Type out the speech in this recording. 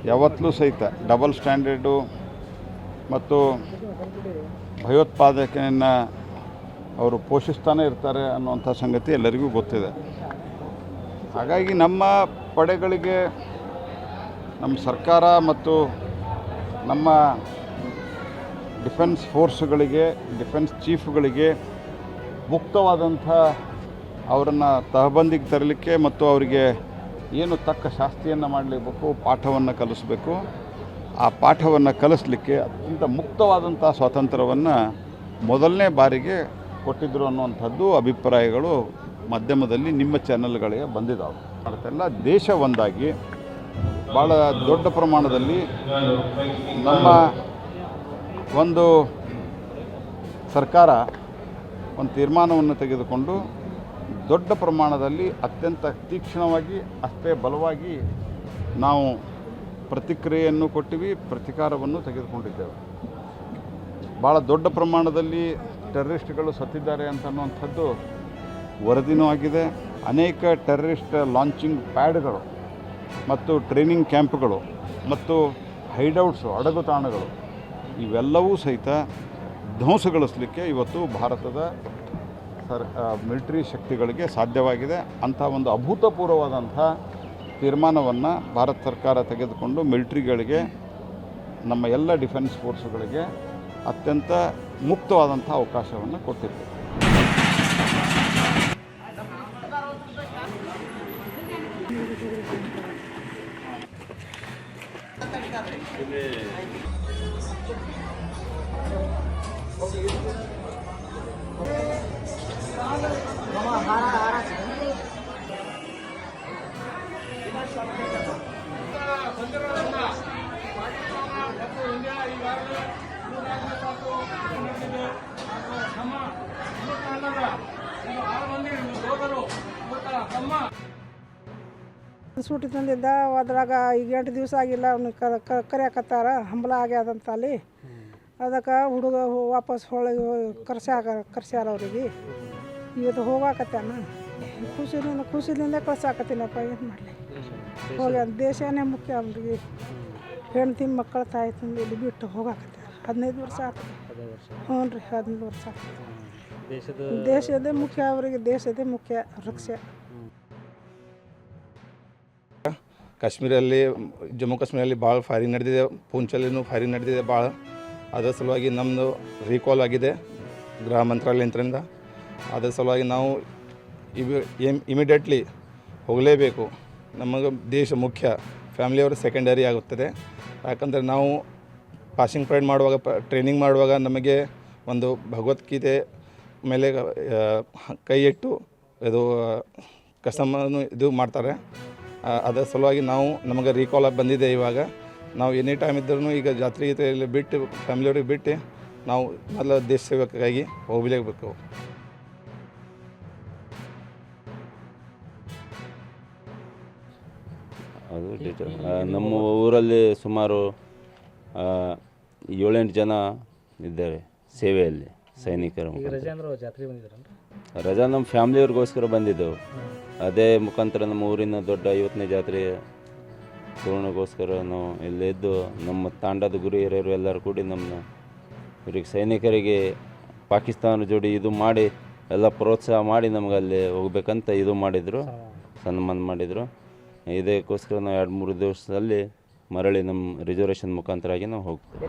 ಯಾವತ್ತಲೂ ಸಹಿತ double standard ಮತ್ತು ಭಯೋತ್ಪಾದನೆಯನ್ನು ಅವರು ಪೋಷಿಸ್ತಾನೆ ಇರ್ತಾರೆ ಅನ್ನುವಂಥ ಸಂಗತಿ ಎಲ್ಲರಿಗೂ ಗೊತ್ತಿದೆ. ಹಾಗಾಗಿ ನಮ್ಮ ಪಡೆಗಳಿಗೆ, ನಮ್ಮ ಸರ್ಕಾರ ಮತ್ತು ನಮ್ಮ ಡಿಫೆನ್ಸ್ ಫೋರ್ಸ್ಗಳಿಗೆ, ಡಿಫೆನ್ಸ್ ಚೀಫ್ಗಳಿಗೆ ಮುಕ್ತವಾದಂಥ ಅವರನ್ನು ತಹಬಂದಿಗೆ ತರಲಿಕ್ಕೆ ಮತ್ತು ಅವರಿಗೆ ಏನು ತಕ್ಕ ಶಾಸ್ತಿಯನ್ನು ಮಾಡಲೇಬೇಕು, ಪಾಠವನ್ನು ಕಲಿಸಬೇಕು. ಆ ಪಾಠವನ್ನು ಕಲಿಸಲಿಕ್ಕೆ ಅತ್ಯಂತ ಮುಕ್ತವಾದಂಥ ಸ್ವಾತಂತ್ರ್ಯವನ್ನು ಮೊದಲನೇ ಬಾರಿಗೆ ಕೊಟ್ಟಿದ್ದರು ಅನ್ನುವಂಥದ್ದು ಅಭಿಪ್ರಾಯಗಳು ಮಾಧ್ಯಮದಲ್ಲಿ ನಿಮ್ಮ ಚಾನೆಲ್ಗಳಿಗೆ ಬಂದಿದ್ದಾವೆ. ಅದೆಲ್ಲ ದೇಶ ಒಂದಾಗಿ ಭಾಳ ದೊಡ್ಡ ಪ್ರಮಾಣದಲ್ಲಿ ನಮ್ಮ ಒಂದು ಸರ್ಕಾರ ಒಂದು ತೀರ್ಮಾನವನ್ನು ತೆಗೆದುಕೊಂಡು ದೊಡ್ಡ ಪ್ರಮಾಣದಲ್ಲಿ ಅತ್ಯಂತ ತೀಕ್ಷ್ಣವಾಗಿ ಅಷ್ಟೇ ಬಲವಾಗಿ ನಾವು ಪ್ರತಿಕ್ರಿಯೆಯನ್ನು ಕೊಟ್ಟಿವಿ, ಪ್ರತಿಕಾರವನ್ನು ತೆಗೆದುಕೊಂಡಿದ್ದೇವೆ. ಭಾಳ ದೊಡ್ಡ ಪ್ರಮಾಣದಲ್ಲಿ ಟೆರರಿಸ್ಟ್ಗಳು ಸತ್ತಿದ್ದಾರೆ ಅಂತನ್ನುವಂಥದ್ದು ವರದಿನೂ ಆಗಿದೆ. ಅನೇಕ ಟೆರರಿಸ್ಟ್ ಲಾಂಚಿಂಗ್ ಪ್ಯಾಡ್ಗಳು ಮತ್ತು ಟ್ರೈನಿಂಗ್ ಕ್ಯಾಂಪ್ಗಳು ಮತ್ತು ಹೈಡೌಟ್ಸು, ಅಡಗುತಾಣಗಳು ಇವೆಲ್ಲವೂ ಸಹಿತ ಧ್ವಂಸಗೊಳಿಸಲಿಕ್ಕೆ ಇವತ್ತು ಭಾರತದ ಮಿಲಿಟರಿ ಶಕ್ತಿಗಳಿಗೆ ಸಾಧ್ಯವಾಗಿದೆ. ಅಂಥ ಒಂದು ಅಭೂತಪೂರ್ವವಾದಂಥ ತೀರ್ಮಾನವನ್ನು ಭಾರತ ಸರ್ಕಾರ ತೆಗೆದುಕೊಂಡು ಮಿಲಿಟ್ರಿಗಳಿಗೆ, ನಮ್ಮ ಎಲ್ಲ ಡಿಫೆನ್ಸ್ ಫೋರ್ಸ್ಗಳಿಗೆ ಅತ್ಯಂತ ಮುಕ್ತವಾದಂಥ ಅವಕಾಶವನ್ನು ಕೊಟ್ಟಿದೆ. ಸೂಟಿ ತಂದಿದ್ದ, ಅದ್ರಾಗ ಈಗ 8 ದಿವಸ ಆಗಿಲ್ಲ, ಅವ್ನು ಕರೆಯಕತ್ತಾರ, ಹಂಬಲ ಆಗ್ಯದಂತ ಅಲ್ಲಿ. ಅದಕ್ಕೆ ಹುಡುಗ ವಾಪಸ್ ಹೊಳಗೆ ಕರ್ಸ್ಯಾರ ಅವ್ರಿಗೆ. ಇವತ್ತು ಹೋಗಾಕತ್ತಾನ, ಖುಷಿಲಿಂದ ಕಳ್ಸಾಕತ್ತೀನಪ್ಪ, ಏನು ಮಾಡಲಿ. ಹೋಗ್ಯ ದೇಶನೇ ಮುಖ್ಯ ಅವ್ರಿಗೆ. ಹೆಣ್ತಿ ಮಕ್ಕಳ ತಾಯಿ ತಂದು ಇಲ್ಲಿ ಬಿಟ್ಟು ಹೋಗಾಕತ್ತಾರ. 15 ವರ್ಷ ಆಯ್ತು. ಹ್ಞೂ ರೀ, 15 ವರ್ಷ ಆಯ್ತು. ದೇಶದೇ ಮುಖ್ಯ ಅವರಿಗೆ, ದೇಶದೇ ಮುಖ್ಯ ರಕ್ಷೆ. ಕಾಶ್ಮೀರಲ್ಲಿ, ಜಮ್ಮು ಕಾಶ್ಮೀರಲ್ಲಿ ಭಾಳ ಫೈರಿಂಗ್ ನಡೆದಿದೆ, ಪೂಂಚಲ್ಲಿನೂ ಫೈರಿಂಗ್ ನಡೆದಿದೆ ಭಾಳ. ಅದರ ಸಲುವಾಗಿ ನಮ್ಮದು ರೀಕಾಲ್ ಆಗಿದೆ ಗೃಹ ಮಂತ್ರಾಲಯದಿಂದ. ಅದರ ಸಲುವಾಗಿ ನಾವು ಇಮಿಡಿಯೇಟ್ಲಿ ಹೋಗಲೇಬೇಕು. ನಮಗೆ ದೇಶ ಮುಖ್ಯ, ಫ್ಯಾಮಿಲಿಯವರು ಸೆಕೆಂಡರಿ ಆಗುತ್ತದೆ. ಯಾಕಂದರೆ ನಾವು ಪಾಸಿಂಗ್ ಪರೇಡ್ ಮಾಡುವಾಗ, ಟ್ರೈನಿಂಗ್ ಮಾಡುವಾಗ ನಮಗೆ ಒಂದು ಭಗವದ್ಗೀತೆ ಮೇಲೆ ಕೈ ಇಟ್ಟು ಇದು ಕಸಮನ್ನು ಇದು ಮಾಡ್ತಾರೆ. ಅದರ ಸಲುವಾಗಿ ನಮಗೆ ರೀಕಾಲ್ ಆಗಿ ಬಂದಿದೆ. ಇವಾಗ ನಾವು ಎನಿ ಟೈಮ್ ಇದ್ದರೂ ಈಗ ಜಾತ್ರೆ ಗೀತೆಯಲ್ಲಿ ಬಿಟ್ಟು, ಫ್ಯಾಮಿಲಿಯವ್ರಿಗೆ ಬಿಟ್ಟು ನಾವು ಮೊದಲ ದೇಶ ಸೇವಕ್ಕಾಗಿ ಹೋಗಲೇಬೇಕು. ಅದು ನಮ್ಮ ಊರಲ್ಲಿ ಸುಮಾರು 7-8 ಜನ ಇದ್ದಾರೆ ಸೇವೆಯಲ್ಲಿ, ಸೈನಿಕರು. ರಜಾ ನಮ್ಮ ಫ್ಯಾಮಿಲಿಯವ್ರಿಗೋಸ್ಕರ ಬಂದಿದ್ದೆವು. ಅದೇ ಮುಖಾಂತರ ನಮ್ಮ ಊರಿನ ದೊಡ್ಡ 50ನೇ ಜಾತ್ರೆ ಪೂರ್ಣಗೋಸ್ಕರ ನಾವು ಇಲ್ಲಿದ್ದು ನಮ್ಮ ತಾಂಡದ ಗುರು ಹಿರಿಯರು ಎಲ್ಲರೂ ಕೂಡಿ ಇವ್ರಿಗೆ ಸೈನಿಕರಿಗೆ ಪಾಕಿಸ್ತಾನ ಜೋಡಿ ಇದು ಮಾಡಿ ಎಲ್ಲ ಪ್ರೋತ್ಸಾಹ ಮಾಡಿ ನಮಗೆ ಅಲ್ಲಿ ಹೋಗ್ಬೇಕಂತ ಇದು ಮಾಡಿದರು, ಸನ್ಮಾನ ಮಾಡಿದರು. ಇದಕ್ಕೋಸ್ಕರ ನಾವು 2-3 ದಿವಸದಲ್ಲಿ ಮರಳಿ ನಮ್ಮ ರಿಸರ್ವೇಷನ್ ಮುಖಾಂತರ ಆಗಿ ನಾವು ಹೋಗ್ತೀವಿ.